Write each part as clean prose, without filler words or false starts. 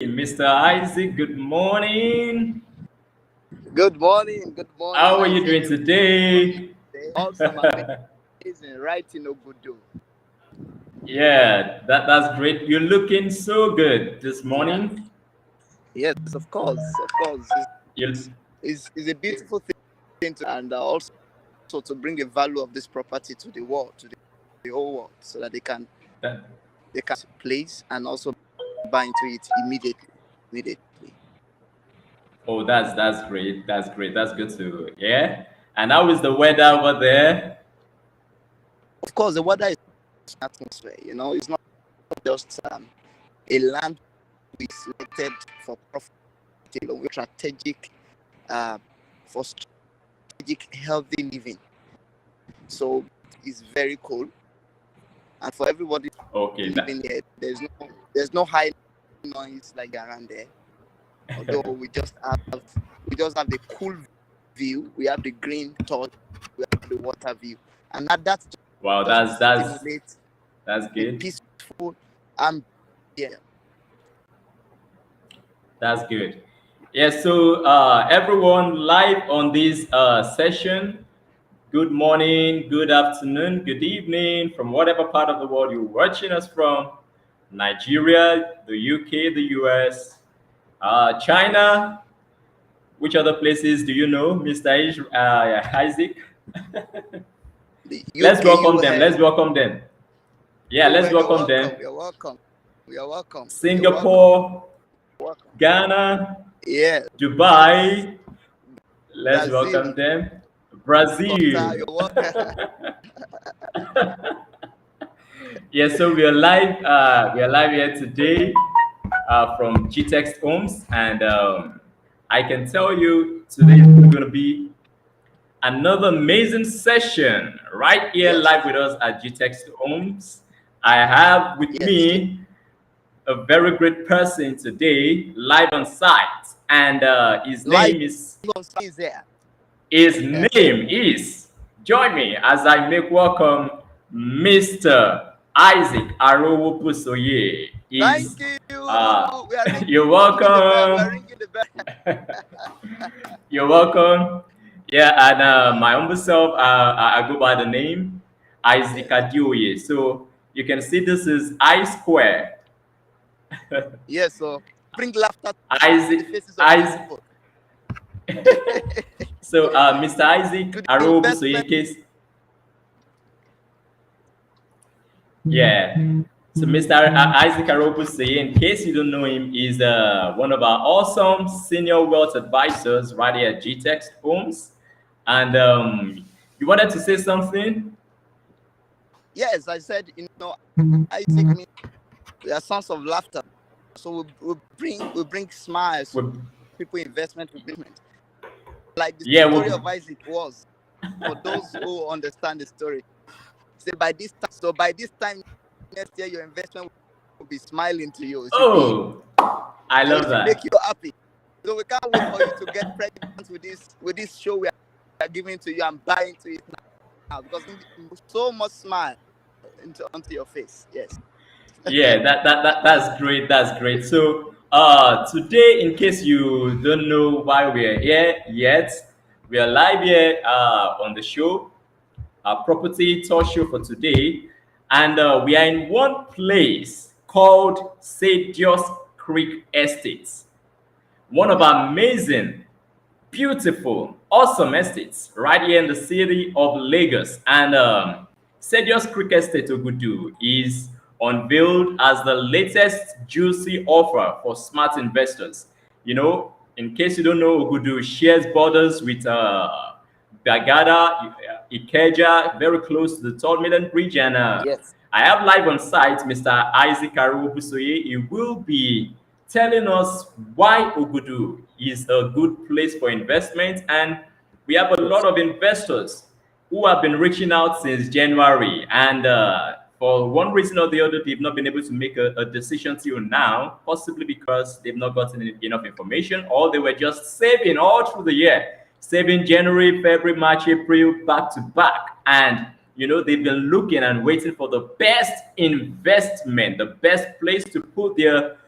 Mr. Isaac, good morning. Good morning, How are you Isaac. doing today? Awesome, amazing, right in Obudu. Yeah, that's great. You're looking so good this Yeah, morning. yes, of course. You, It's a beautiful thing to, and also to bring the value of this property to the world, to the whole world, so that that, they can place and also buy into it immediately. Immediately. oh, that's great. That's great. That's good to hear. And how is the weather over there? Of course, the weather is atmosphere. It's not just a land we selected for profit alone. We're strategic uh, for strategic healthy living. So it's very cool, and for everybody Okay, living here, there's no high noise like around there. Although we just have the cool view, we have the green touch, we have the water view, and that's wow, just that's stimulates that's a good. peaceful and yeah. That's good. Yeah, so everyone live on this session. Good morning, good afternoon, good evening from whatever part of the world you're watching us from. Nigeria, the UK, the US, China. Which other places do you know, Mr. Isaac? The Let's UK, welcome them. US, Let's welcome them. Yeah, let's you're welcome welcome. them. You're welcome. You're welcome. You're welcome. Singapore, Welcome. Ghana, Yeah. Yes. Dubai. Let's Brazil, welcome them. Qatar. Brazil. You're welcome. Yeah, so we are live. We are live here today from GTEX Homes, and I can tell you today is going to be another amazing session right here Yes. live with us at GTEX Homes. I have with Yes. Yes. me a very great person today, live on site, and his Life name is on site is there. his name is. Join me as I make welcome Mr. Isaac Arowopusoye. Thank Is you. We are ringing you're the bell. We are welcome. ringing the bell. You're welcome. Yeah, and my humble self, I go by the name Isaac Yes. Adioye. So you can see this is I square. Yes. So bring laughter to the Isaac, faces of these Isaac. people. So Mr. Isaac To the Arowopusoye, investment. in case, yeah. So Mr. Isaac Aropusi, in case you don't know him, is one of our awesome senior wealth advisors right here at GTEX Homes. And you wanted to say something? Yes, I said, Isaac means we are sons of laughter. So we bring smiles, Well, people investment, we bring it. Like the yeah, story of well, Isaac was, for those who understand the story. Say by this time next year, your investment will be smiling to you. oh, I And love it will make you that. happy. So we can't wait for you to get pregnant with this show we are giving to you and buying to it now because so much smile onto your face. Yes. Yeah, that's great. That's great. So today, in case you don't know why we're here yet, we are live here on the show, our property tour show for today, and we are in one place called Sadios Creek Estates, one of Yeah. our amazing, beautiful, awesome estates right here in the city of Lagos. And Sadios Creek Estate Ogudu is unveiled as the latest juicy offer for smart investors. You know, in case you don't know, Ogudu shares borders with Bagada, Ikeja, very close to the Third Mainland Bridge. And Yes. I have live on site Mr. Isaac Arubusoye. He will be telling us why Ogudu is a good place for investment. And we have a lot of investors who have been reaching out since January. And for one reason or the other, they've not been able to make a decision till now, possibly because they've not gotten enough information or they were just saving all through the year, saving January, February, March, April, back to back. And they've been looking and waiting for the best investment, the best place to put their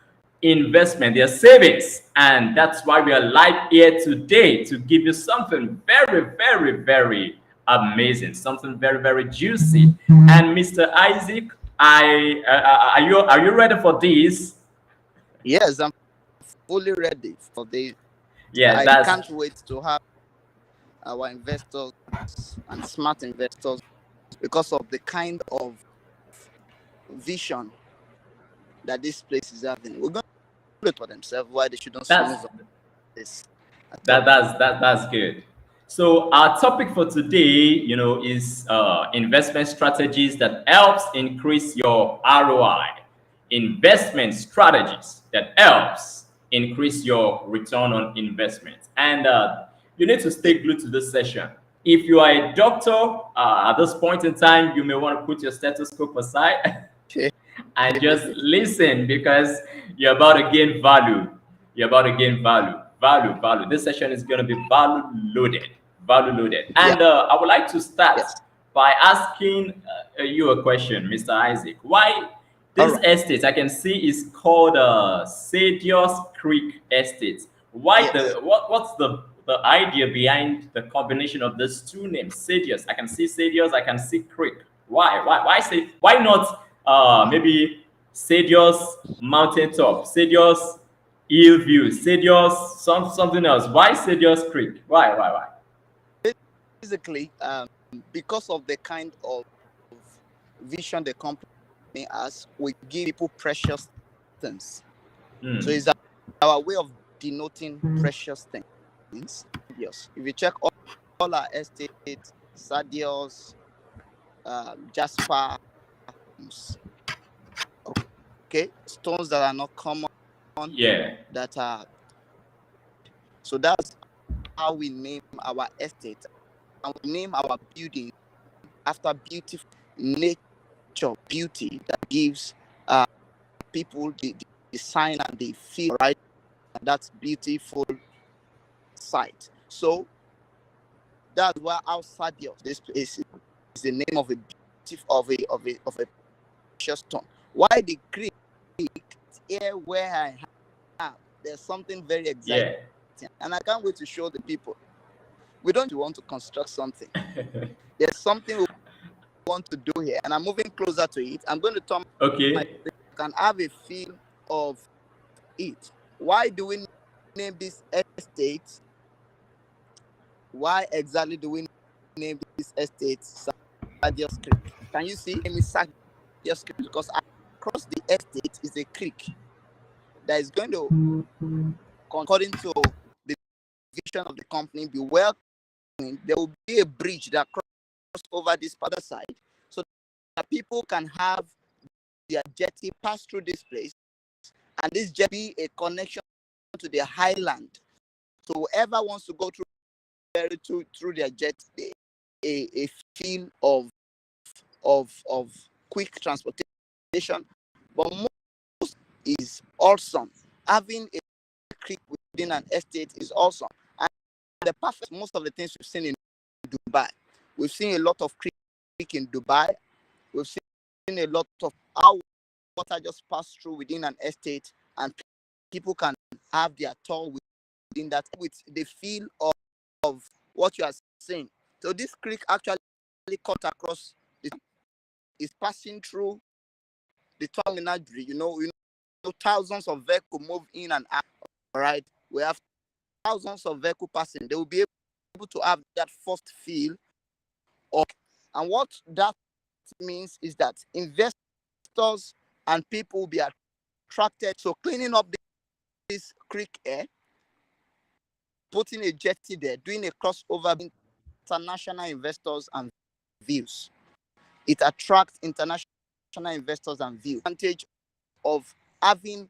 investment, their savings. And that's why we are live here today to give you something very, very, very amazing, something very, very juicy. And Mr. Isaac, are you ready for this? Yes, I'm fully ready for this. Yeah, I that's can't wait to have our investors and smart investors because of the kind of vision that this place is having. We're going to do it for themselves why they shouldn't snooze that's on this at That all. that's that that's good. So our topic for today, is investment strategies that helps increase your ROI. Investment strategies that helps increase your return on investment. And you need to Yeah. stay glued to this session. If you are a doctor, at this point in time, you may want to put your stethoscope aside and just listen because you're about to gain value. You're about to gain value, value, value. This session is going to be value loaded, value loaded. Yeah. And I would like to start Yes. by asking you a question, Mr. Isaac. Why All this right. estate I can see is called Sadios Creek Estate? Why Yes. what's the idea behind the combination of these two names? Sadios. I can see Sadios. I can see Creek. Why say why not maybe Sadios Mountaintop, Sadios Hillview, Sadios something else? Why Sadios Creek? Why? Basically, because of the kind of vision the company has, we give people precious things. So Hmm. it's our way of denoting precious things. Yes. If you check all our estates, Sadios, Jasper, okay, stones that are not common, Yeah. that are, so that's how we name our estate, and we name our building after beautiful nature, beauty that gives people the sign and the feel, right? And that's beautiful sight. So that's why outside of this place is the name of a beautiful of a precious stone. Why the creek? Here where I am, there's something very exciting, Yeah. and I can't wait to show the people. We don't want to construct something. There's something we want to do here, and I'm moving closer to it. I'm going to turn my Okay. can have a feel of it. Why do we name this estate? Why exactly do we name this estate Sadios Creek? Can you see? Name is Sadios Creek because across the estate is a creek that is going to, according to the vision of the company, be well cleaned. There will be a bridge that crosses over this other side so that people can have their jetty pass through this place, and this jetty be a connection to the highland. So whoever wants to go through their jet, a feel of quick transportation. But most is awesome. Having a creek within an estate is awesome. And the perfect most of the things we've seen in Dubai. We've seen a lot of creek in Dubai. We've seen a lot of how water just pass through within an estate, and people can have their tour within that with the feel of what you are saying. So this creek actually cut across the is passing through the terminal. Thousands of vehicles move in and out. All right, we have thousands of vehicles passing. They will be able to have that first feel of, and what that means is that investors and people will be attracted. So cleaning up this creek air, putting a jetty there, doing a crossover international investors and views. It attracts international investors and views. Advantage of having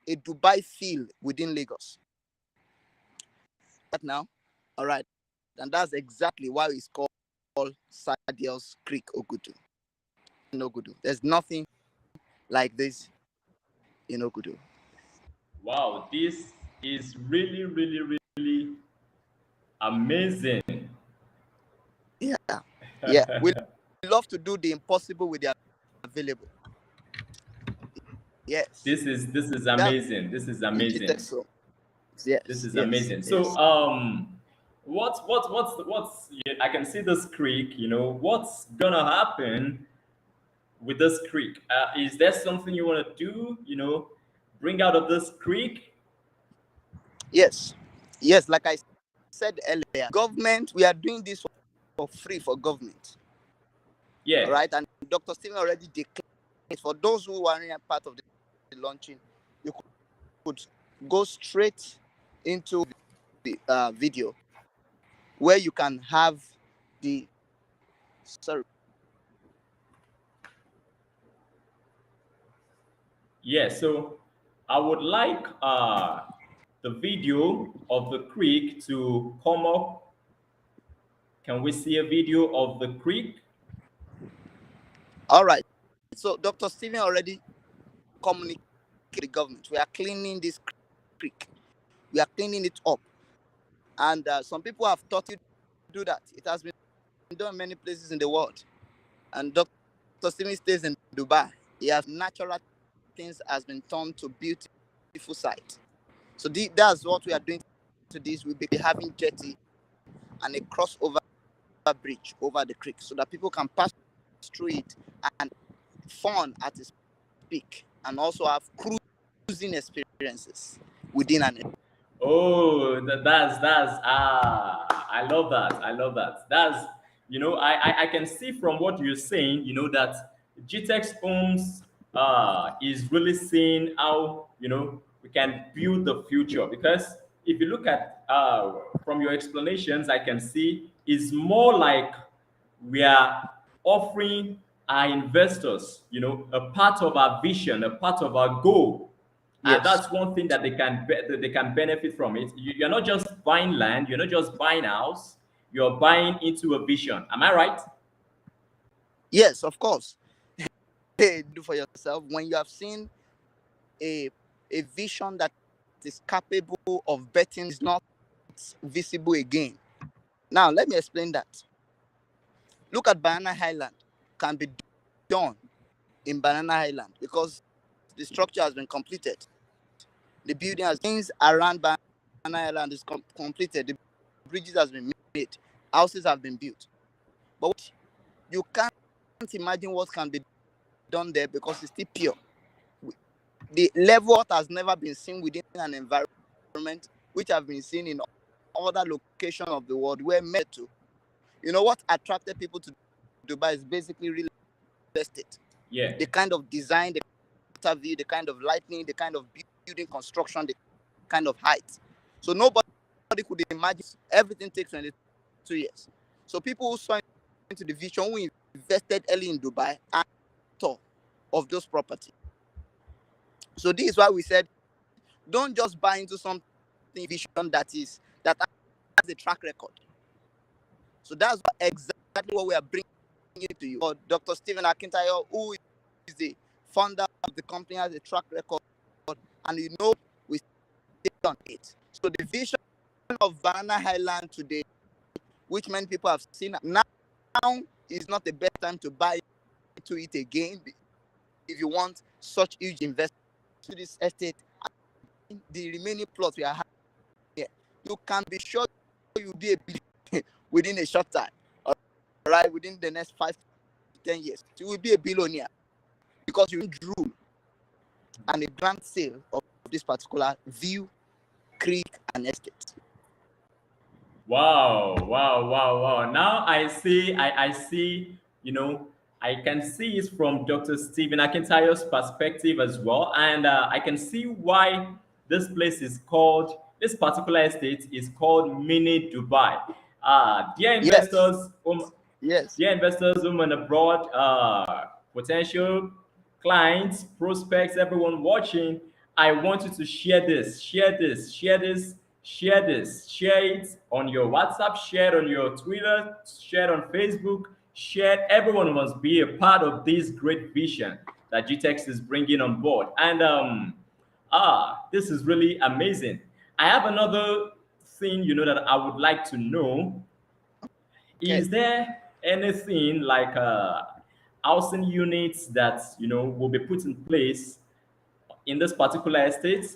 a Dubai feel within Lagos. Right now, all right, and that's exactly why it's called Sadios Creek Ogudu. In Ogudu, there's nothing like this in Ogudu. Wow, this is really, really, really amazing. Yeah, yeah. We love to do the impossible with the available. Yes. This is That's amazing. This is in amazing. GTEx. So This yes, is yes, amazing. So, yes. what's yeah, I can see this creek. What's gonna happen with this creek? Is there something you want to do? Bring out of this creek? Yes. Yes, like I said earlier, government, we are doing this for free for government. All Yeah. right. And Dr. Stephen already declared for those who are in a part of the launching, you could go straight into the video where you can have the sorry. Yeah. So, I would like the video of the creek to come up. Can we see a video of the creek? All right. So Dr. Stephen already communicated to the government. We are cleaning this creek. We are cleaning it up. And some people have taught you to do that. It has been done in many places in the world. And Dr. Stephen stays in Dubai. He has natural things has been turned to beautiful site. So that's what we are doing to this. We'll be having jetty and a crossover bridge over the creek so that people can pass through it and fun at its peak and also have cruising experiences within an Oh, that's I love that. I love that. I can see from what you're saying, that GTEx Homes is really seeing how, we can build the future. Because if you look at from your explanations, I can see it's more like we are offering our investors, a part of our vision, a part of our goal, and yes. that's one thing that they can benefit from it. You're not just buying land, you're not just buying house, you're buying into a vision. Am I right? Yes, of course. Do for yourself when you have seen a vision that is capable of betting is not visible again. Now let me explain that. Look at Banana Island. Can be done in Banana Island because the structure has been completed. The building has things around Banana Island is completed. The bridges has been made. Houses have been built. But you can't imagine what can be done there because it's still pure. The level has never been seen within an environment which have been seen in other locations of the world where met to. You know what attracted people to Dubai is basically real estate. Yeah. The kind of design, the view, the kind of lighting, the kind of building construction, the kind of height. So nobody could imagine everything takes 22 years. So people who saw into the vision, who invested early in Dubai, are of those properties. So this is why we said, don't just buy into something vision that has a track record. So that's exactly what we are bringing to you. Or Dr. Stephen Akintayo, who is the founder of the company, has a track record, and we stay on it. So the vision of Banana Highland today, which many people have seen now, is not the best time to buy into it again. If you want such huge investment to this estate, the remaining plots we are having here, you can be sure you'll be a billionaire within a short time. All right, within the next 5 to 10 years, you will be a billionaire because you drew and a grand sale of this particular view, creek, and estate. Wow, wow, wow, wow. Now I see, I can see it from Dr. Stephen Akintayo's perspective as well. And I can see why this particular estate is called Mini Dubai. Dear Yes, investors, yes, home and abroad, potential clients, prospects, everyone watching, I want you to share this, share this, share this, share this, share it on your WhatsApp, share it on your Twitter, share it on Facebook, share it. Everyone must be a part of this great vision that GTEx is bringing on board. And this is really amazing. I have another thing, that I would like to know. okay. Is there anything like housing units that will be put in place in this particular estate?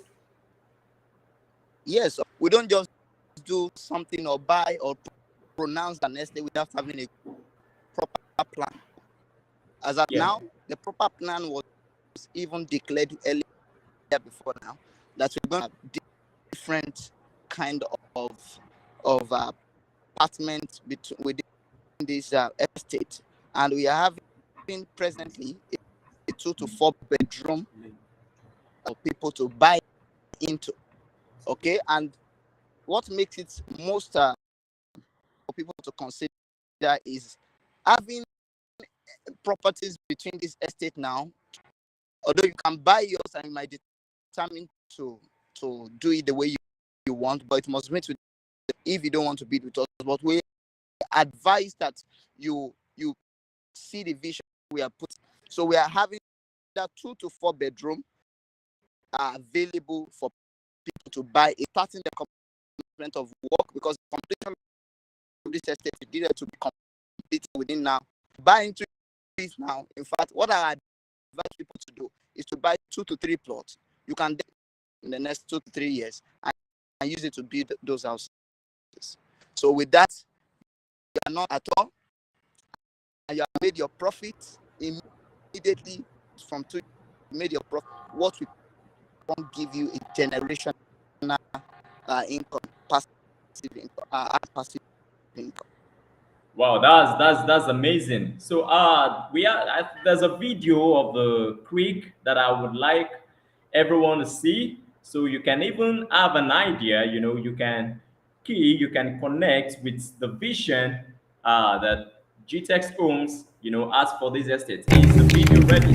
Yes, we don't just do something or buy or pronounce an estate without having a proper plan. As of Yeah. now, the proper plan was even declared earlier before now that we're going to have different kind of apartments within this estate, and we are having presently a 2 to 4 bedroom for people to buy into. Okay, and what makes it most for people to consider is having properties between this estate now. Although you can buy yours and you might determine to do it the way you want, but it must meet with if you don't want to bid with us. But we advise that you see the vision we are putting. So we are having that 2 to 4 bedroom available for people to buy, starting the complement of work, because the completion of this estate is needed to be completed within now. Buy into this now. In fact, what I advise people to do is to buy 2 to 3 plots. You can in the next 2 to 3 years and use it to build those houses. So with that, you are not at all, and you have made your profit immediately from 2. You made your profit. What we won't give you a generational income, passive passive income. Wow, that's amazing. So there's a video of the creek that I would like everyone to see, so you can even have an idea. You can connect with the vision that GTEX Homes has for this estate. Is the video ready?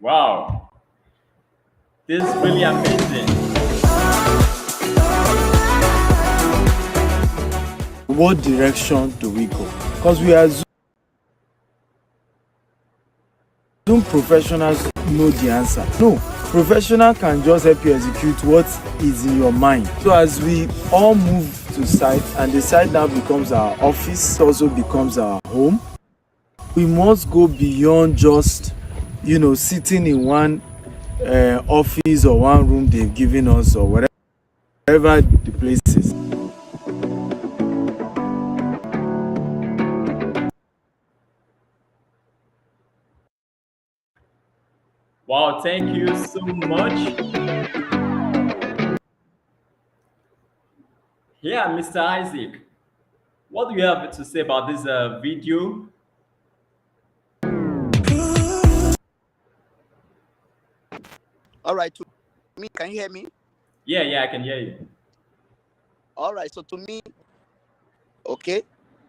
Wow, this is really amazing. What direction do we go? Because we assume professionals know the answer. No, professional can just help you execute what is in your mind. So as we all move to site, and the site now becomes our office, also becomes our home, we must go beyond just sitting in one office or one room they've given us, or whatever the place is. Wow, thank you so much. Yeah, Mr. Isaac, what do you have to say about this video? All right, to me, can you hear me? Yeah, I can hear you. All right, so to me, okay,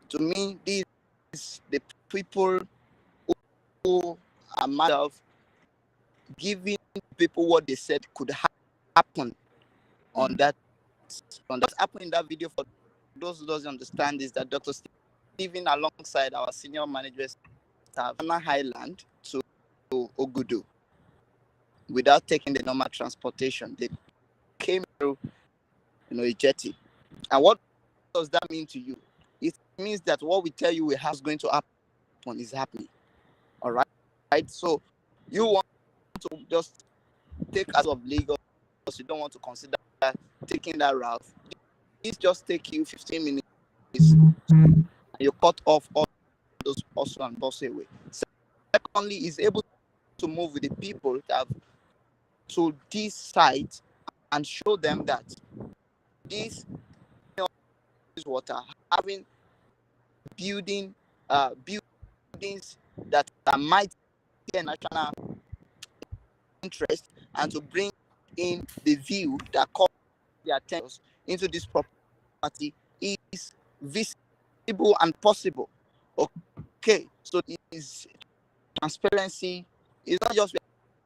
to me, these the people who are myself giving people what they said could happen on that. What happened in that video, for those who doesn't understand, is that Dr. Stephen, alongside our senior managers, have Highland to Ogudu without taking the normal transportation. They came through, a jetty. And what does that mean to you? It means that what we tell you is going to happen is happening. All right. So you want to just take out of Lagos. You don't want to consider taking that route. It just take you 15 minutes, and you cut off all those hustle and bustle away. Secondly, is able to move with the people that have to this site and show them that this water having buildings that are mighty and national interest, and to bring in the view that caught their attention into this property is visible and possible. Okay, so it is transparency. It's not just we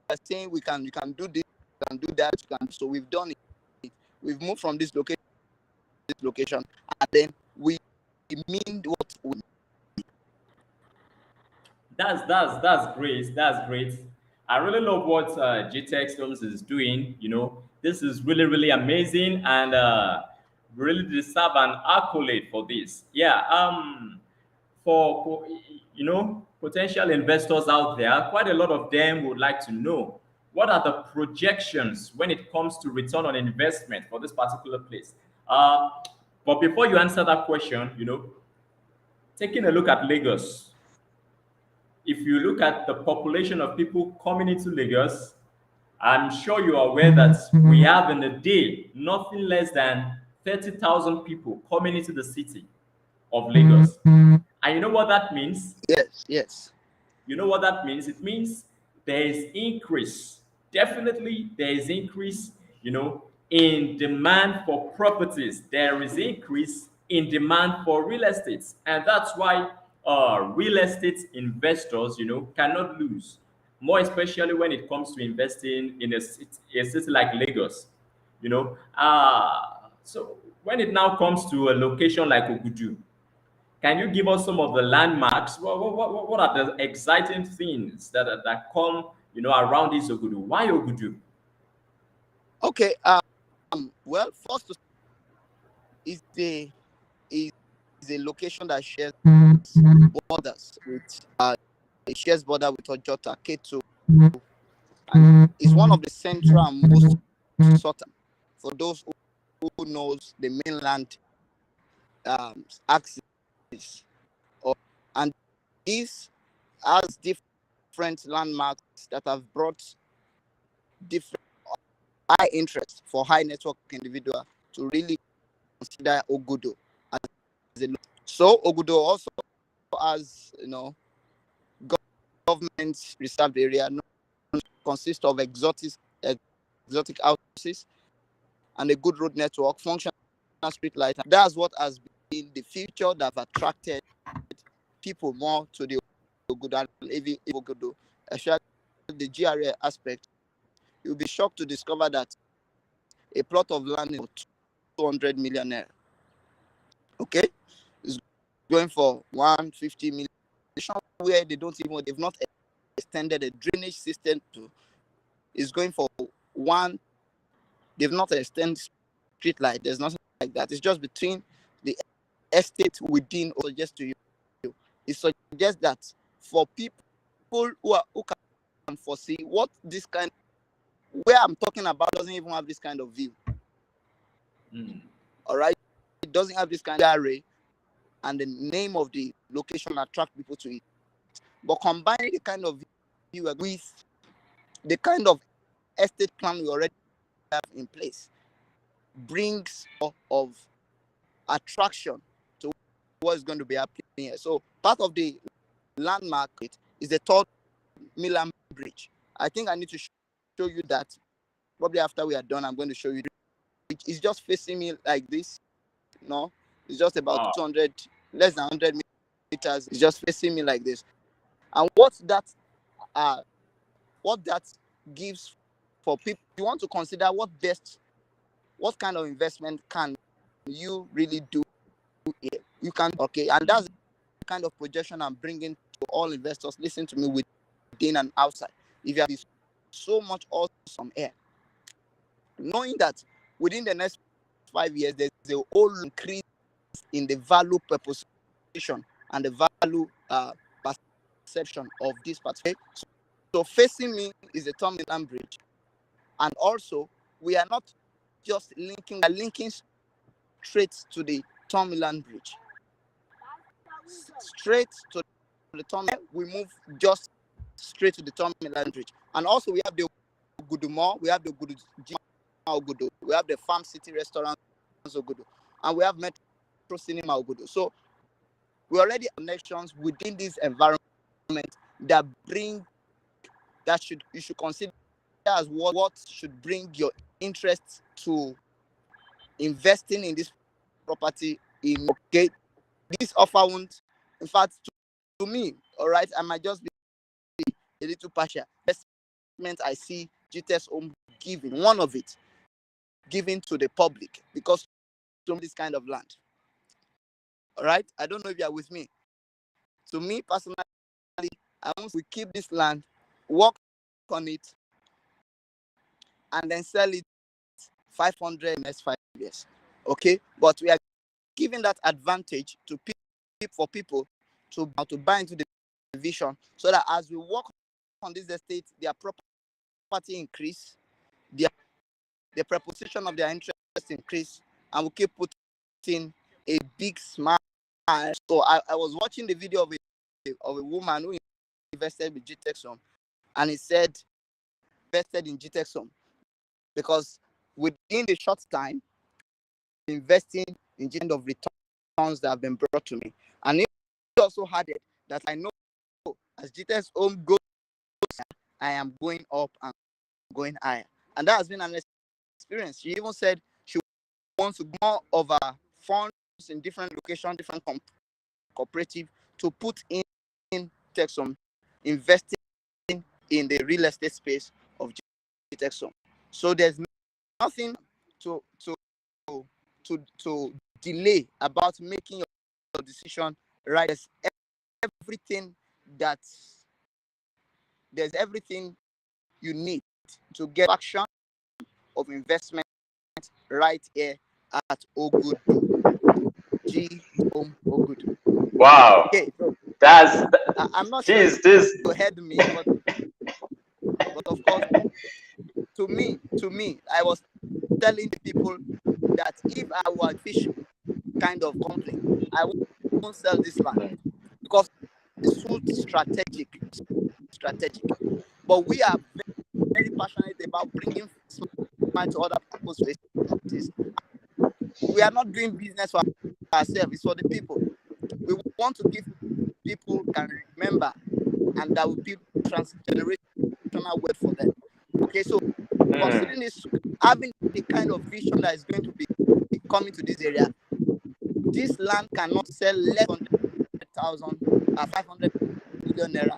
are saying we can do this, we can do that, so we've done it. We've moved from this location, and then we mean what we. That's great. That's great. I really love what GTX Films is doing. This is really amazing, and really deserve an accolade for this. Yeah. For potential investors out there, quite a lot of them would like to know what are the projections when it comes to return on investment for this particular place. But before you answer that question, taking a look at Lagos, if you look at the population of people coming into Lagos, I'm sure you are aware that we have in a day nothing less than 30,000 people coming into the city of Lagos. And you know what that means? Yes. You know what that means? It means there is increase. Definitely there is increase, in demand for properties. There is increase in demand for real estate. And that's why real estate investors, cannot lose. More especially when it comes to investing in a city like Lagos. So when it now comes to a location like Ogudu, can you give us some of the landmarks? What are the exciting things that come, around this Ogudu? Why Ogudu? Okay. Well, first is a location that shares borders with it shares border with Ojota, Ketu, and is one of the central and most sought for those who knows the mainland axis. And this has different landmarks that have brought different high interest for high network individual to really consider Ogudu as a. So Ogudu also has government reserved area, consists of exotic houses and a good road network, functional street light. That's what has been the feature that have attracted people more to the Ogudu, especially the GRA aspect. You'll be shocked to discover that a plot of land is 200 million naira. Okay, it's going for 150 million. Where they've not extended a drainage system to, is going for one. They've not extended street light. There's nothing like that. It's just between the estate within. Or just to you, it suggests that for people who can foresee what this kind, where I'm talking about, doesn't even have this kind of view. All right, it doesn't have this kind of array, and the name of the location attract people to it. But combining the kind of view with the kind of estate plan we already have in place brings of attraction to what is going to be happening here. So part of the landmark is the third Milan Bridge. I think I need to show you that. Probably after we are done, I'm going to show you. It's just facing me like this. No, it's just about 200, less than 100 meters. It's just facing me like this. And what that gives for people, you want to consider what what kind of investment can you really do here? You can, okay, and that's the kind of projection I'm bringing to all investors. Listen to me, within and outside. If you have so much awesome air, knowing that within the next 5 years, there's a whole increase in the value proposition and the value perception of this particular. So facing me is the Tom Milan Bridge, and also we are not just linking, we are linking straight to the Tom Milan Bridge. Straight to the Tom, we move just straight to the Tom Milan Bridge, and also we have the Ogudu Mall, we have the Ogudu, we have the Farm City Restaurant Ogudu, and we have Metro Cinema Ogudu. So we already have connections within this environment that bring, that you should consider as what should bring your interest to investing in this property. In okay, this offer won't, in fact, to me, all right, I might just be a little partial. Investment I see GTS Home giving, one of it, giving to the public because of this kind of land. All right, I don't know if you are with me. To me personally, I want we keep this land, work on it, and then sell it 500 in the next 5 years. Okay, but we are giving that advantage to people to buy into the vision, so that as we work on this estate, their property increase, the proposition of their interest increase, and we keep putting a big smile. So I was watching the video of a woman who invested with GTEXOM, and he said invested in GTEXOM because within the short time, investing in kind of returns that have been brought to me. And he also added that I know as GTEXOM goes, I am going up and going higher. And that has been an experience. She even said she wants to more of a funds in different locations, different cooperative to put in GTEXOM, investing in the real estate space of GTEXOM. So there's nothing to delay about making your decision right. There's everything you need to get action of investment right here at Ogudu. G Home Ogudu. Wow. Okay, so I'm not sure you heard me, but of course, to me, I was telling the people that if I were a fish kind of company, I won't sell this land because it's too strategic. But we are very passionate about bringing smart to other people's faces. We are not doing business for ourselves; it's for the people. We want to give people can remember, and that will be transgenerational wealth for them. Okay, so considering this, having the kind of vision that is going to be coming to this area, this land cannot sell less than 500 million naira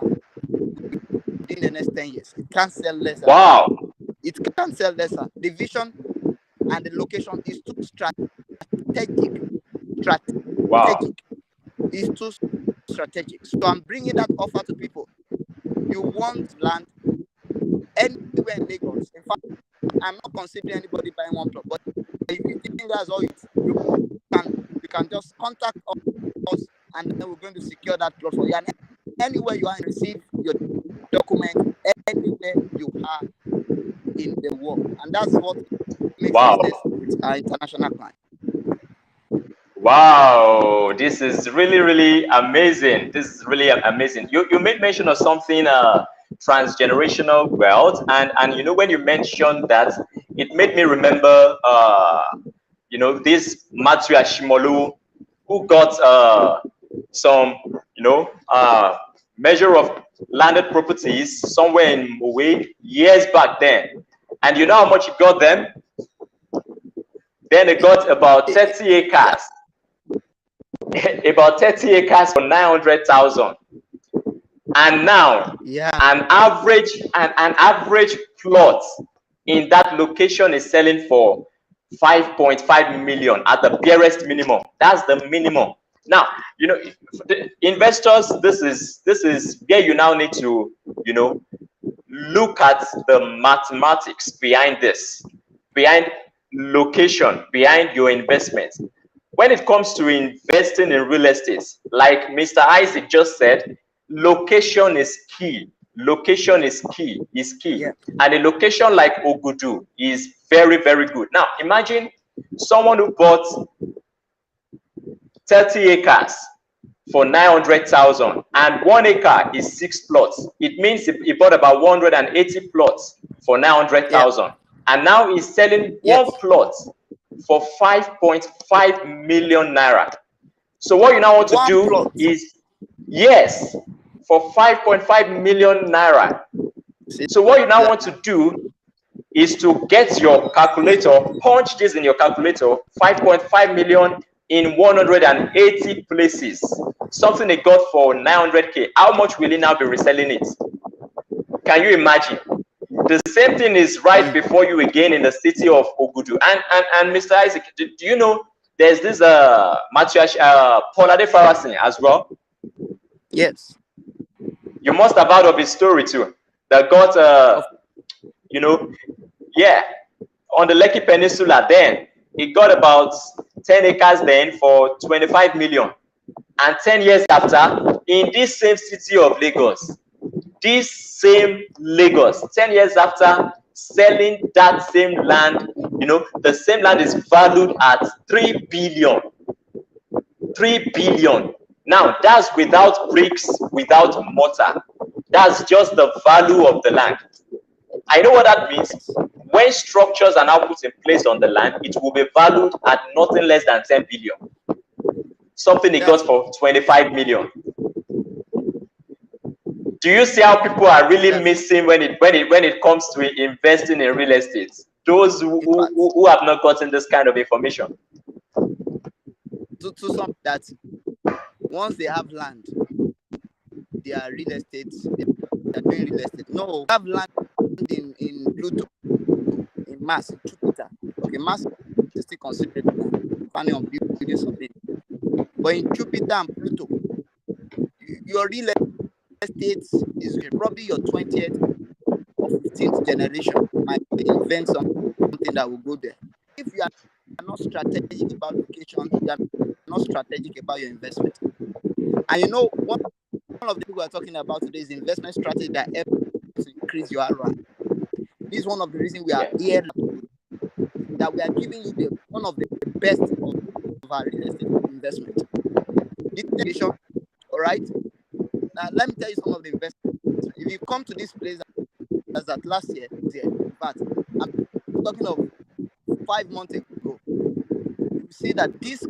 within the next 10 years. It can't sell less. Wow. It can't sell lesser. The vision and the location is too strategic. Wow. Is too strategic. So I'm bringing that offer to people. You want land anywhere in Lagos. In fact, I'm not considering anybody buying one plot. But if you think that's all you can just contact us, and then we're going to secure that plot for you. And anywhere you are and receive your document, anywhere you are in the world. And that's what makes business with our international client. Wow, this is really, really amazing. This is really amazing. You made mention of something, transgenerational wealth, and you know, when you mentioned that, it made me remember, you know, this Matthew Ashimolu, who got some, you know, measure of landed properties somewhere in Mowe years back then, and you know how much he got them? Then he got about 30 acres. About 30 acres for 900,000, and now an average plot in that location is selling for 5.5 million at the barest minimum. That's the minimum. Now, you know, the investors, this is where you now need to, you know, look at the mathematics behind this, behind location behind your investment. When it comes to investing in real estate, like Mr. Isaac just said, location is key. Location is key, Yeah. And a location like Ogudu is very, very good. Now, imagine someone who bought 30 acres for 900,000 and 1 acre is 6 plots. It means he bought about 180 plots for Yeah. 900,000 and now he's selling Yes. one plot for 5.5 million naira. So what you now want to One do plot. is, yes, for 5.5 million naira. See, So what you now want to do is to get your calculator, punch this in your calculator, 5.5 million in 180 places, something they got for 900k. How much will he now be reselling it? Can you imagine? The same thing is right before you again in the city of Ogudu. And Mr. Isaac, do you know there's this Polade Farasin as well? Yes. You must have heard of his story too. That got you know, yeah, on the Lekki Peninsula then, he got about 10 acres then for 25 million. And 10 years after, in this same city of Lagos, 10 years after selling that same land, the same land is valued at 3 billion. 3 billion. Now, that's without bricks, without mortar. That's just the value of the land. I know what that means. When structures are now put in place on the land, it will be valued at nothing less than 10 billion. Something it got for 25 million. Do you see how people are really missing when it comes to investing in real estate? Those who have not gotten this kind of information. To some that once they have land, they are real estate. They are doing real estate. No, have land in Pluto, in Mars, in Jupiter. Okay, Mars is still considered planning on building something. But in Jupiter and Pluto, your real estate is probably your 20th or 15th generation might invent something that will go there. If you are not strategic about location, you are not strategic about your investment. And one of the people we are talking about today is investment strategy that helps to increase your ROI. This is one of the reasons we are here, that we are giving you one of the best of our real estate investment. This education, all right? Now, let me tell you some of the investments. If you come to this place as that last year, but I'm talking of 5 months ago, you see that this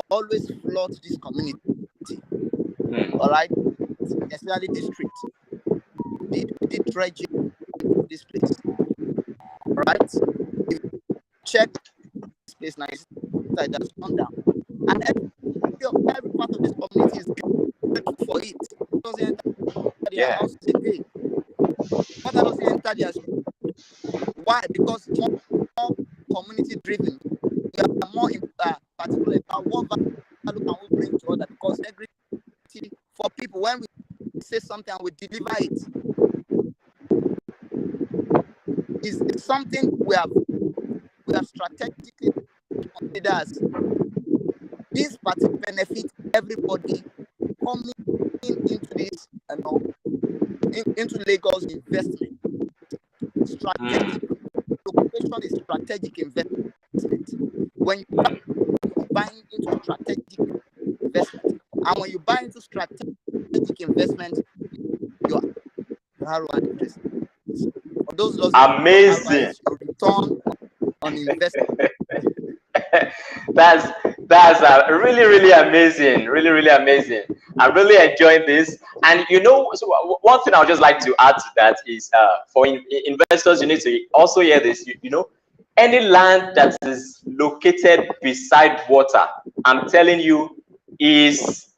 always floods this community, all right? Especially this street. We did dredging this place, all right? If you check this place now, it's like that's gone down. And every part of this community is grateful for it. It doesn't enter their house again. Water doesn't enter their street. Why? Because it's more community driven. We are more particular about what value can we bring to others, because integrity for people, when we say something and we deliver it, is something we have strategically considered as this particular benefit everybody coming into this, into Lagos investment. Strategic location is strategic investment. When you buy into strategic investment, and when you buy into strategic investment, your ROI increases. For those Amazing. Your return on investment. That's really, really amazing. Really, really amazing. I'm really enjoying this. And so one thing I would just like to add to that is for investors, you need to also hear this. Any land that is located beside water, I'm telling you, is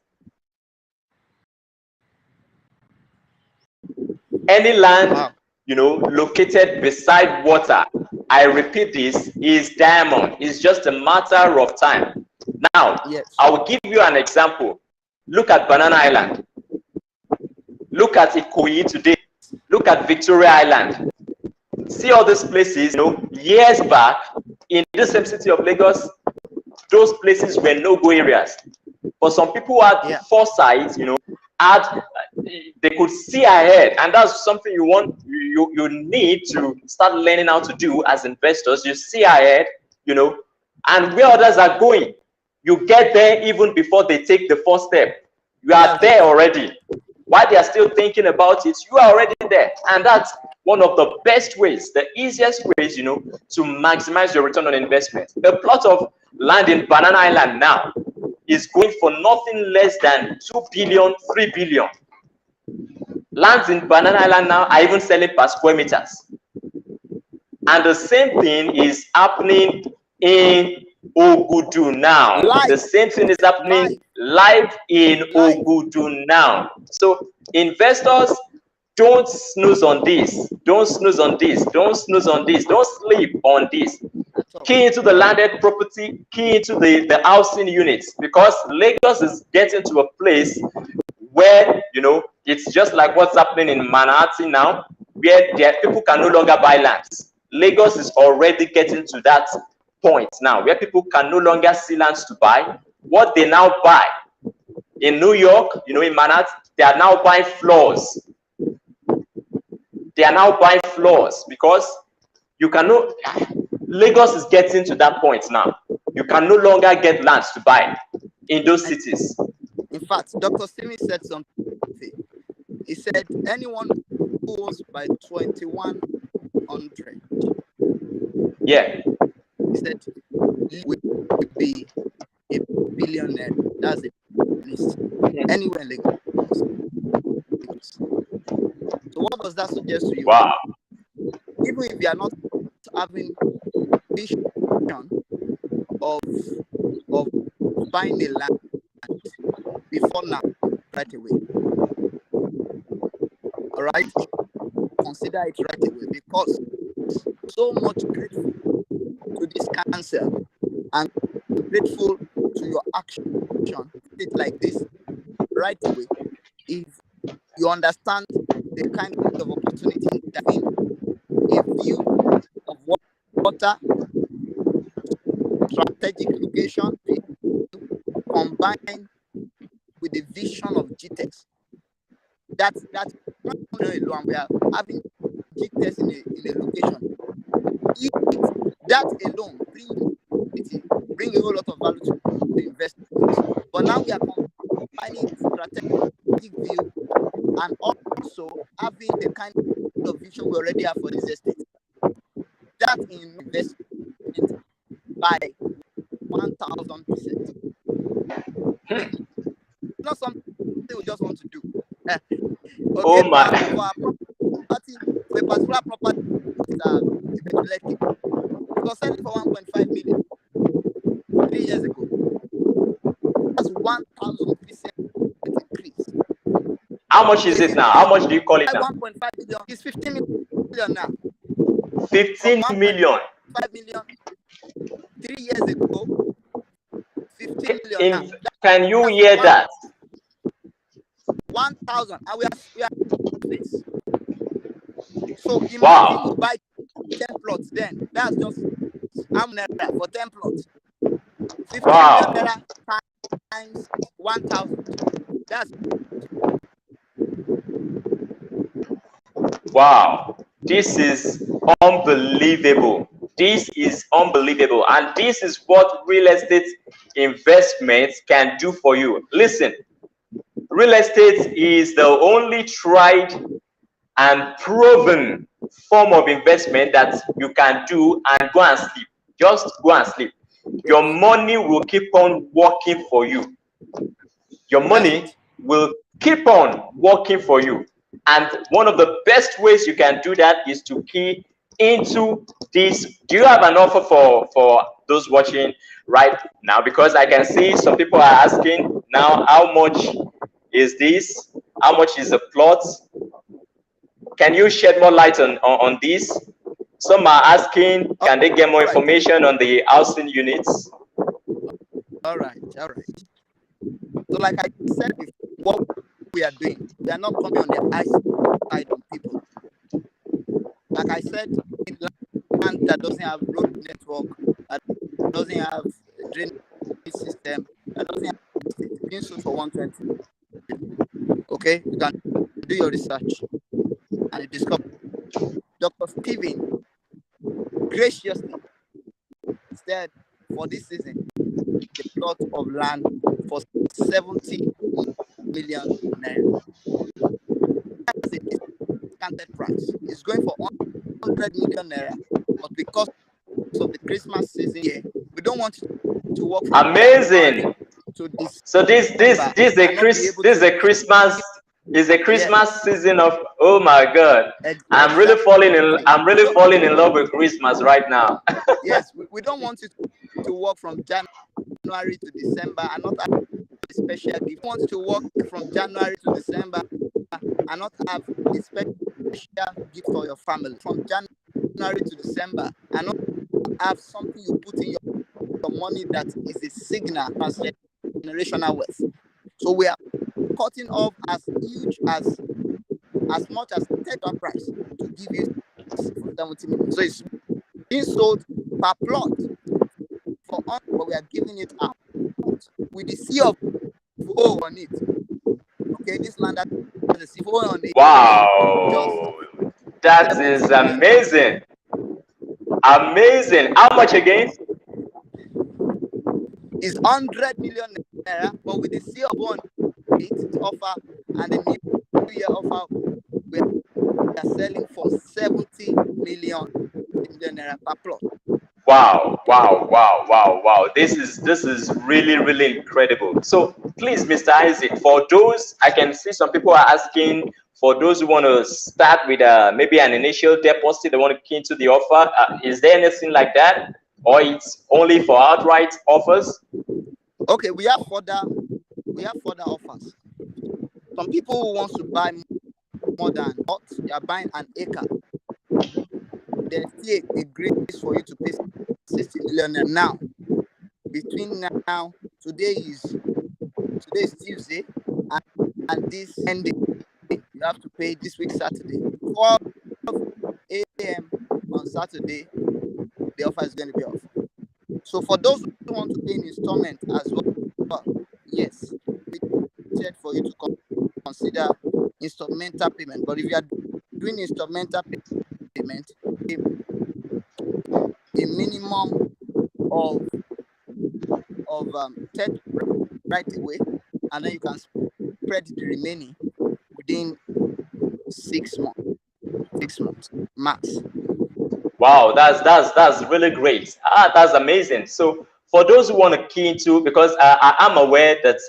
any land located beside water, I repeat this, is diamond. It's just a matter of time. Now, I will give you an example. Look at Banana Island. Look at Ikoyi today. Look at Victoria Island. See all these places, years back in the same city of Lagos, those places were no-go areas. But some people had Yeah. foresight, had they could see ahead, and that's something you need to start learning how to do as investors. You see ahead, and where others are going, you get there even before they take the first step. You are there already. While they are still thinking about it, you are already there, and that's one of the best ways, the easiest ways, to maximize your return on investment. A plot of land in Banana Island now is going for nothing less than 2 billion, 3 billion. Lands in Banana Island now are even selling per square meters. And the same thing is happening in Ogudu now. The same thing is happening live in Ogudu now. So investors, don't snooze on this. Don't snooze on this. Don't snooze on this. Don't sleep on this. Key into the landed property, key into the housing units, because Lagos is getting to a place where, it's just like what's happening in Manhattan now, where people can no longer buy lands. Lagos is already getting to that point now, where people can no longer see lands to buy. What they now buy in New York, in Manhattan, they are now buying floors. They are now buying floors because you cannot. Lagos is getting to that point now. You can no longer get lands to buy in those cities. In fact, Dr. Simi said something. He said anyone who owns by 2100, yeah, he said he will be a billionaire. That's a list anywhere in Lagos. So what does that suggest to you? Wow. Even if you are not having vision of buying a land before now, right away. All right, consider it right away, because so much grateful to this council and grateful to your action. It like this right away. If you understand the kind of opportunity that in a view of water, strategic location, combined with the vision of GTEX. That's not alone. We are having GTEX in a location. If that alone bring a whole lot of value to the investors. But now we are combining strategic view and also having the kind of vision we already have for this estate. That investment by 1,000%. Not something we just want to do. Okay, oh my! For a particular property, it was selling for 1.5 million 3 years ago. That's 1,000% increase. How much is it now? How much do you call it now? 1.5 million is 15 million now. 15 million. 5 million 3 years ago. 15 million now. Can you hear that? 1,000, and we are this. So imagine you buy 10 plots, then that's just naira for 10 plots. 15 million naira times 1,000. That's wow. This is unbelievable. This is unbelievable, and this is what real estate investments can do for you. Listen, real estate is the only tried and proven form of investment that you can do and go and sleep. Just go and sleep. Your money will keep on working for you. Your money will keep on working for you. And one of the best ways you can do that is to key into this. Do you have an offer for those watching right now? Because I can see some people are asking now, how much is this? How much is the plot? Can you shed more light on this? Some are asking, can they get more information on the housing units? All right. So like I said before, what we are doing, we are not coming on the ice side of people. Like I said, land that doesn't have road network, that doesn't have drainage system, that doesn't have being sold for 120. Okay, you can do your research and you discover Dr. Steven graciously said for this season the plot of land for 70 million naira. That's a discounted price. It's going for 100 million naira, but because of the Christmas season here, we don't want you to work from Amazing. January to December. So this is a Christmas Yes, season of, oh my God. I'm really falling in love with Christmas right now. Yes, we don't want you to work from January to December and not have a special gift. We want you to work from January to December and not have a special gift for your family. From January to December and not have something you put in your money that is a signal as generational wealth. So we are cutting off as huge as much as $10 price to give you 70 million. So it's being sold per plot for us, but we are giving it out with the C of O on it. Okay, this land has the C of O on it. Wow, that is amazing. Amazing. How much again? It's 100 million naira, but with the C of O on it offer and the new year offer, we are selling for 70 million naira per plot. Wow. This is really incredible. So please, Mr. Isaac, for those, I can see some people are asking, for those who want to start with maybe an initial deposit, they want to key into the offer. Is there anything like that, or it's only for outright offers? Okay, we have further offers. Some people who want to buy more than what you are buying an acre. There's still a grace for you to pay 60 million now. Between now, today is Tuesday, and this ending, you have to pay this week Saturday. 12 a.m. on Saturday, the offer is going to be off. So for those who want to pay in installment as well, yes, we said for you to consider instrumental payment. But if you are doing instrumental payment, a minimum of 10 right away, and then you can spread the remaining within 6 months. 6 months max. Wow, that's really great. That's amazing. So for those who want to key into, because I'm aware that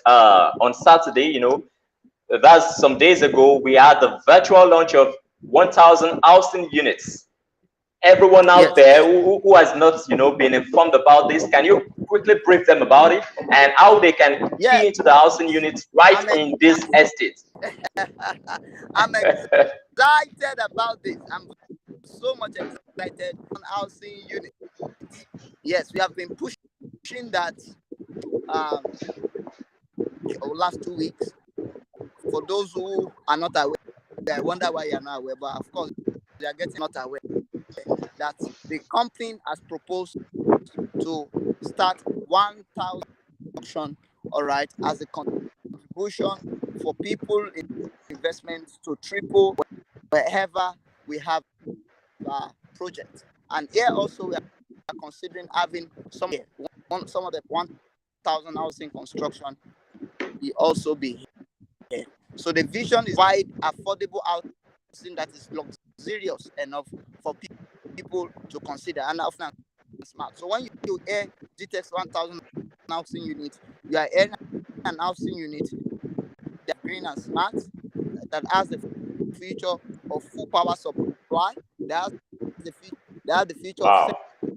on Saturday, that's some days ago, we had the virtual launch of 1,000 housing units. Everyone out there who has not, been informed about this, can you quickly brief them about it and how they can key into the housing units in this estate? I'm excited about this. I'm so much excited on housing units. Yes, we have been pushing that last 2 weeks. For those who are not aware, I wonder why you're not aware, but of course, they are getting not aware that the company has proposed to start 1,000 auction, all right, as a contribution for people in investments to triple wherever we have projects. And here also we are considering having some of the 1,000 housing construction will also be here. So the vision is wide, affordable housing that is luxurious enough for people to consider and often smart. So when you hear GTX 1,000 housing unit, you are hearing an housing unit that green and smart, that has the feature of full power supply, that has the feature of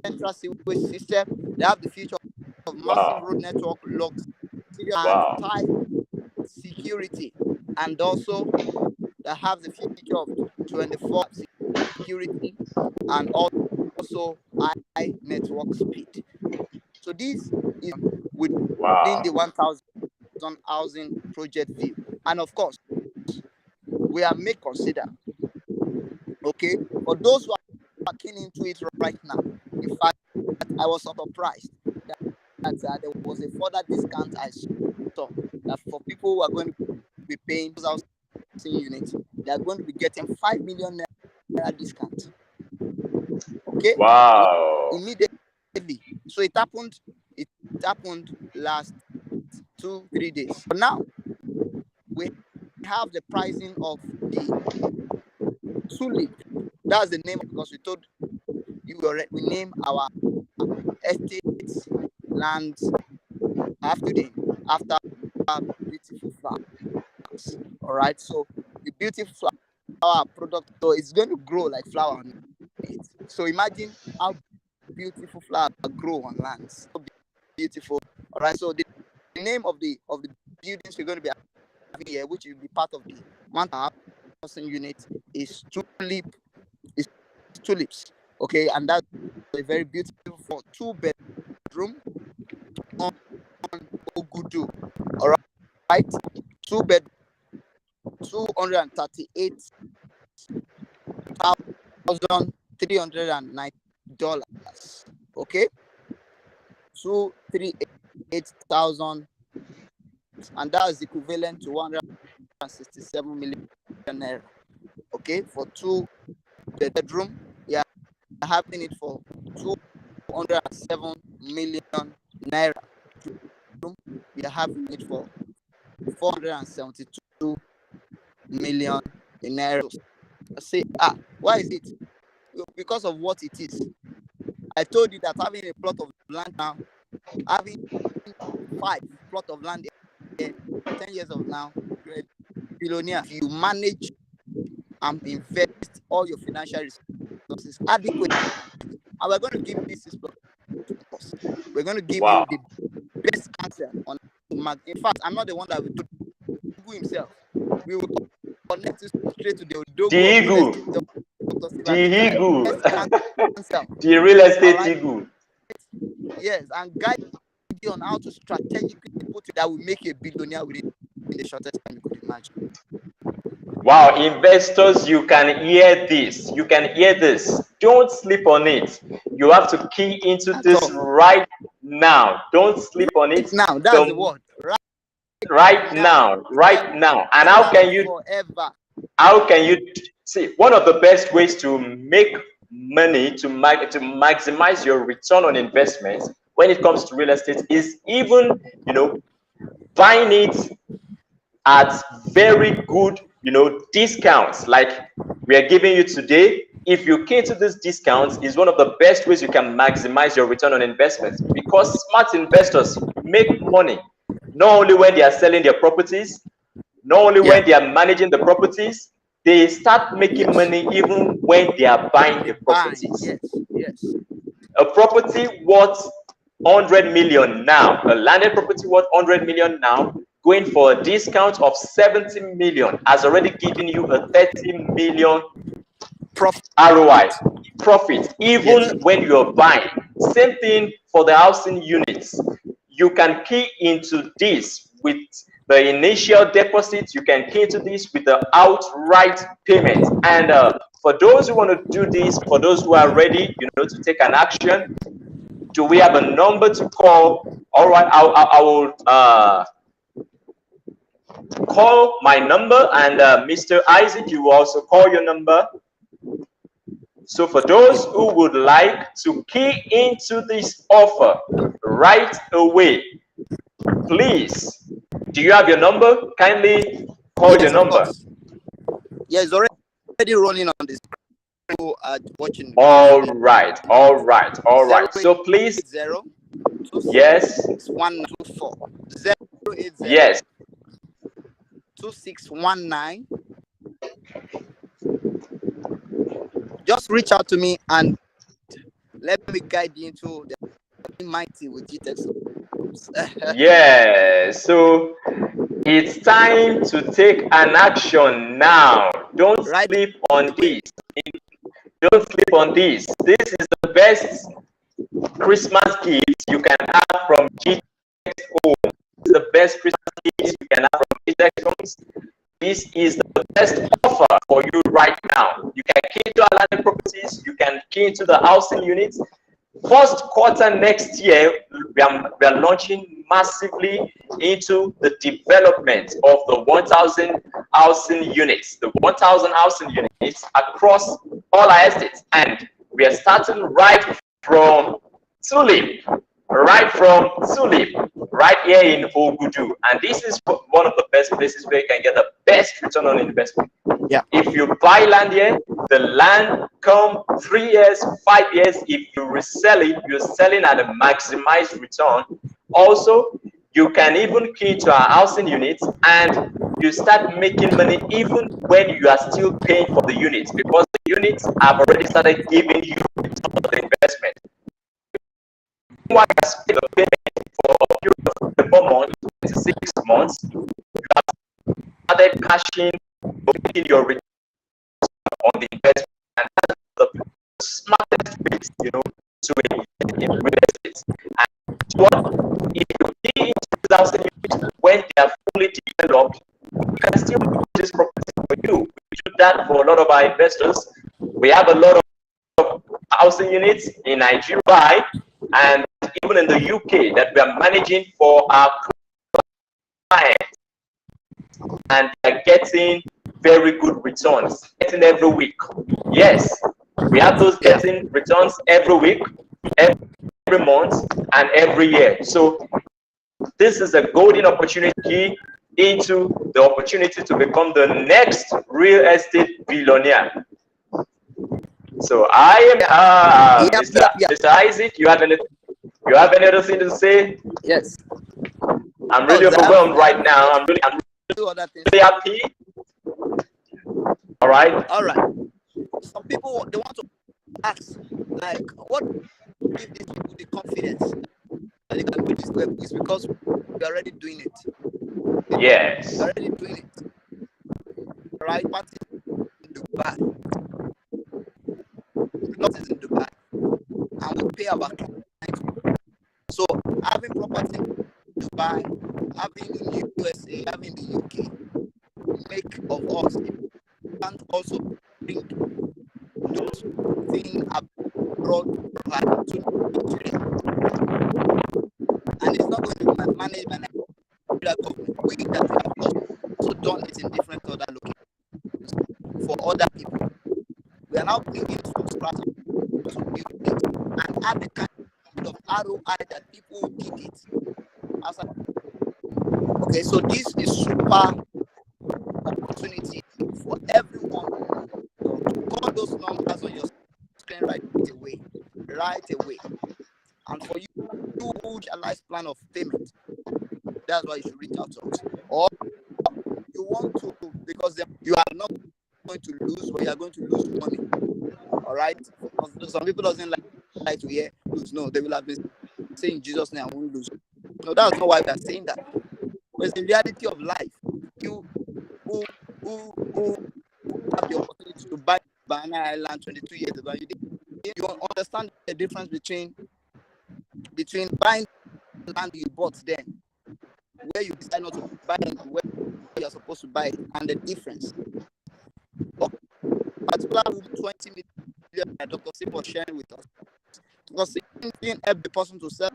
central sewage system, they have the feature of massive road network, luxury and tight security, and also that have the feature of 24 security and also high network speed. So this is within the 1,000 housing project view. And of course, we may consider, okay, for those who are keen into it right now. In fact, I was surprised that there was a further discount I saw that for people who are going to be paying those housing units, they are going to be getting 5 million naira discount. Okay. Wow. Immediately. So it happened last 2-3 days. But now we have the pricing of the tulip. That's the name, because we told you already we name our estates, lands after beautiful flowers. All right. So the beautiful flower product, so it's going to grow like flower on it. So imagine how beautiful flowers grow on lands. So beautiful. All right. So the name of the buildings we're going to be having here, which will be part of the Mount housing unit, is tulips. Okay, and that's a very beautiful 2-bedroom on Ogudu. All right, 2-bed, $238,309. Okay, 238,000, and that is equivalent to 167 million naira. Okay, for 2-bedroom, yeah, having it for 207 million naira. We are having it for 472 million naira. I say, why is it? Because of what it is. I told you that having a plot of land now, having 5 plot of land 10 years of now, you're a billionaire. If you manage and invest all your financial resources adequately, and we're going to give you this course. We're going to give you the best answer on. In fact, I'm not the one that will do Google himself. We will connect you straight to the Eagle. The Eagle. The real estate Eagle. Yes, and guide you on how to strategically put it that will make you a billionaire within the shortest time you could imagine. Wow, investors, you can hear this. You can hear this. Don't sleep on it. You have to key into this right now. Don't sleep on it. Now, that's the word. Right now. And how can you forever? How can you see one of the best ways to make money to maximize your return on investment when it comes to real estate is even buying it at very good discounts like we are giving you today. If you key to these discounts, is one of the best ways you can maximize your return on investment, because smart investors make money not only when they are selling their properties, not only when they are managing the properties, they start making money even when they are buying the properties. Yes. A property worth 100 million now, a landed property worth 100 million now, going for a discount of 70 million has already given you a 30 million ROI profit, even when you're buying. Same thing for the housing units. You can key into this with the initial deposit. You can key into this with the outright payment. And for those who want to do this, for those who are ready, to take an action, do we have a number to call? All right, I will call my number, and Mr. Isaac, you will also call your number. So for those who would like to key into this offer right away, please, do you have your number? Kindly call your number. Yeah, it's already rolling on this. Watching. All right. So please. 0 Yes. 124 080 yes 2619. Just reach out to me and let me guide you into the mighty with GTEx. Yeah, so it's time to take an action now. Don't sleep on this. Don't sleep on this. This is the best Christmas gift you can have from GTEx Home. This is the best Christmas gift you can have from GTEx Homes. This is the best offer for you right now. You can key to our landed properties. You can key into the housing units. First quarter next year, we are launching massively into the development of the 1,000 housing units, the 1,000 housing units across all our estates. And we are starting from Tulip, right here in Ogudu. And this is one of the best places where you can get the best return on investment. Yeah. If you buy land here, the land come 3 years, 5 years. If you resell it, you're selling at a maximized return. Also, you can even key to our housing units and you start making money even when you are still paying for the units, because the units have already started giving you return on the investment. One has paid the payment for a period of 4 months, 26 months, you have started cashing, making your return on the investment, and that's the smartest way, to invest in real estate. And what if you key into 2,000 units when they are fully developed, you can still use this property for you. We do that for a lot of our investors. We have a lot of housing units in Nigeria and even in the UK that we are managing for our clients, and they're getting very good returns, getting every week. Yes, we have those getting returns every week, every month, and every year. So this is a golden opportunity into the opportunity to become the next real estate billionaire. So I am Mr. Isaac. You have any other thing to say? Yes. I'm really overwhelmed right now. I'm really happy. All right. Some people, they want to ask, like, what gives these people the confidence that they can do this web? It's because we're already doing it. Yes. We're already doing it. Right? What is in Dubai? Not is in Dubai. And we pay our clients. So having property in Dubai, having in the USA, having in the UK, make of us, and also bring those things abroad to Nigeria. And it's not going to be managed by Nigeria government. We that we have also done it in different other locations for other people. We are now bringing it from scratch to build it and add the kind of ROI that people did it. Okay, so this is super opportunity for everyone to call those numbers on your screen right away. And for you who realize plan of payment, that's why you should reach out to us. Or you want to, because you are not going to lose, or you are going to lose money. All right? Some people doesn't like to hear lose. No, they will have been saying Jesus' name, I won't lose. No, that's not why we are saying that. But it's the reality of life. You who have the opportunity to buy Banana Island 22 years ago, you understand the difference between buying land you bought then, where you decide not to buy it, where you are supposed to buy it, and the difference. Particularly 20 million Dr. Sim was sharing with us. Because Sim helped the person to sell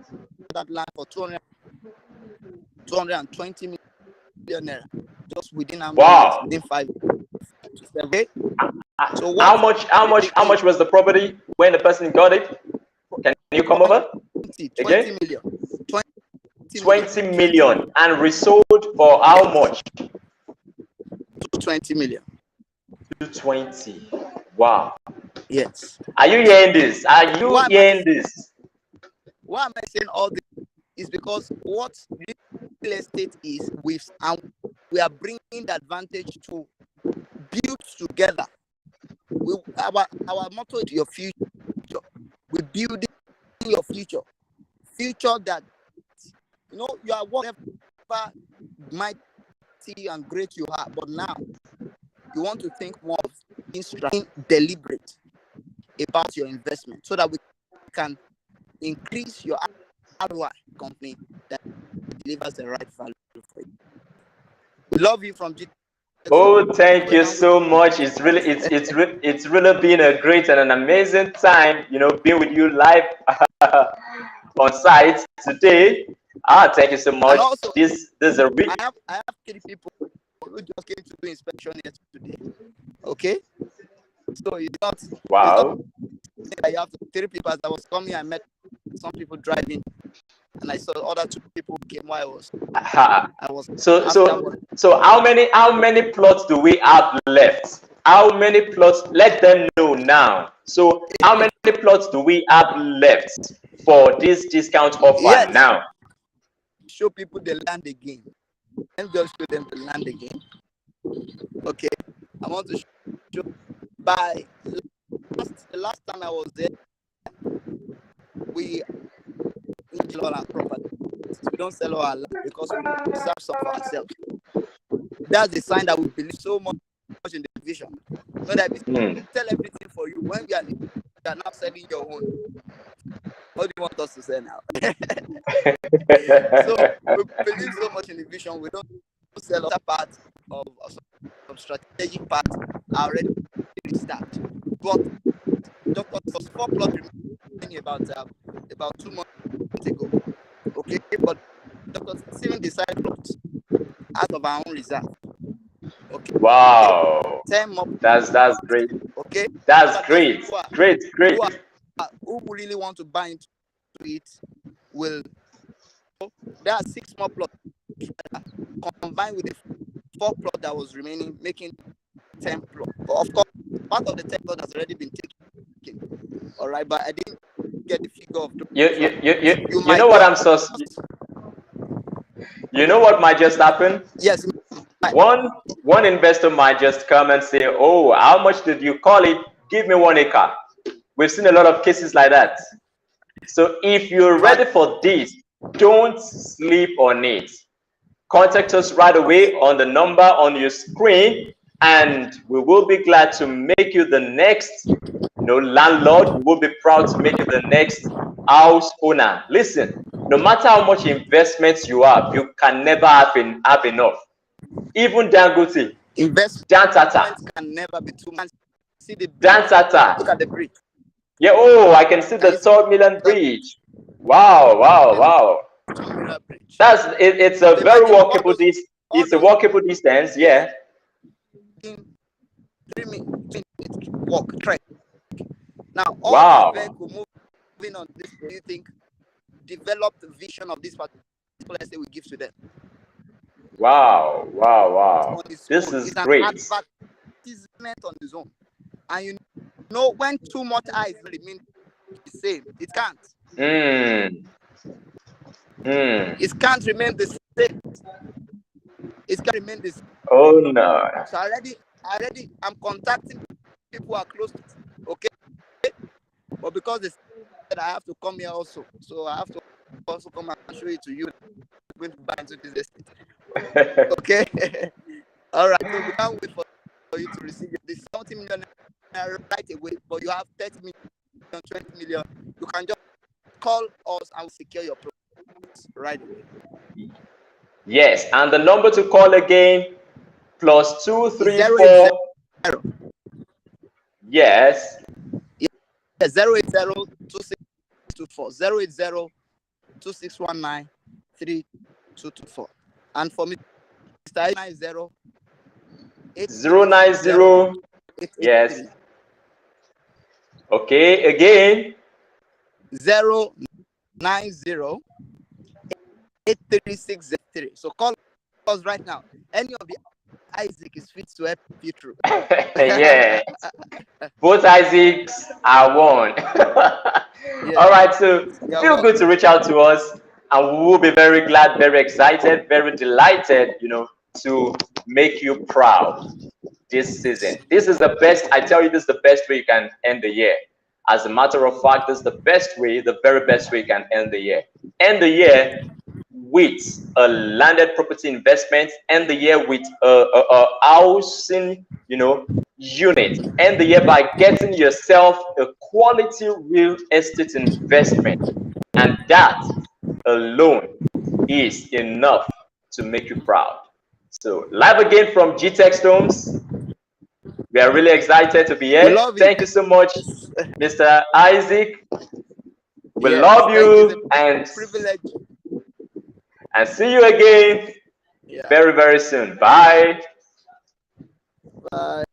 that land for 220 million naira just within a wow. within 5 to 7. So how much was the property when the person got it? Can you come over? 20 million. 20 million and resold for how much? 220 million. 220. Wow. Yes. Are you hearing this? This? Why am I saying all this? Is because what real estate is, we are bringing the advantage to build together. Our motto is your future. We building your future that you are whatever mighty and great you are, but now you want to think more of being deliberate about your investment, so that we can increase your ROI company that delivers the right value for you. We love you from Oh, thank We you can't wait so to much. check It's really been a great and an amazing time, being with you live on site today. Thank you so And much. also, This is a real. I have 3 people who just came to do inspection yesterday. Okay, so it's not Wow. that you have 3 people. As I was coming, I met some people driving, and I saw other 2 people who came while Ha. I was So so afterward. so how many plots do we have left? How many plots? Let them know now. So how many plots do we have left for this discount offer Yes, now? show people the land again. Let me just show them the land again. Okay, I want to show by the last time I was there, we sell all our properties. We don't sell all our land because we reserve some for ourselves. That's the sign that we believe so much in the vision. Not that we Hmm. sell everything for you when we are now selling your own. What do you want us to say now? So we believe so much in the vision. We don't sell other parts of some strategic parts are already start. But Dr. was 4 plots remaining about 2 months ago. Okay, but Dr. Steven decided plots out of our own reserve. Okay, Wow. 10 more. That's great. Okay, That's but those great. people Great, great. who really want to buy into it will. There are 6 more plots combined with the 4 plots that was remaining, making 10 plots. But of course, part of the 10 plots has already been taken. All right, but I didn't get the figure of those. You You might know what just I'm so you know what might just happen? yes. One investor might just come and say, "Oh, how much did you call it? Give me 1 acre." We've seen a lot of cases like that. So if you're ready for this, don't sleep on it. Contact us right away on the number on your screen, and we will be glad to make you the next, landlord. We will be proud to make you the next house owner. Listen, no matter how much investments you have, you can never have enough. Even Dangote, Investment Dantata, can never be too much. See the bridge. Dantata. Look at the bridge. Yeah, oh, I can see Can the you see third million that bridge? bridge. Wow, wow, wow. Bridge. It's a So very imagine walkable all it's a those walkable distance, years yeah. in 3 minutes walk trek. Now all these Wow. vehicles moving on this, do you think developed the vision of this particular estate we give to them Wow. Wow. on Wow. its This own? is It's an great. advertisement on its own. And you know when too much eyes remain the same, it can't. Mm. Mm. It can't remain the same. It can't remain the same. Oh no. So I'm contacting people who are close to it. Okay. But because they said I have to come here also. So I have to also come and show it to you. I'm going to buy into this estate. Okay. All right. So we can't wait for you to receive this 70 million right away, but you have 30 million, 20 million. You can just call us and secure your products right away. Yes, and the number to call again +234. 080. Yes. Yeah, 080-2624. 080-2619-3224. And for me, Mr. 90 090. Yes. Okay, again. 090-8363. So call us right now. Any of the Isaac is fit to help you through. Yeah. Both Isaacs are one. Yeah. All right, so You're feel good to reach out to us, and we will be very glad, very excited, very delighted, to make you proud this season. This is the best, I tell you, this is the best way you can end the year. As a matter of fact, this is the best way, the very best way you can end the year. End the year with a landed property investment, end the year with a housing, unit, end the year by getting yourself a quality real estate investment. And that alone is enough to make you proud. So live again from GTech Homes. We are really excited to be We here. love it. Thank you so much, Mr. Isaac. We Yes, love thank you. you and Privilege. see you again Yeah. very, very soon. Bye. Bye.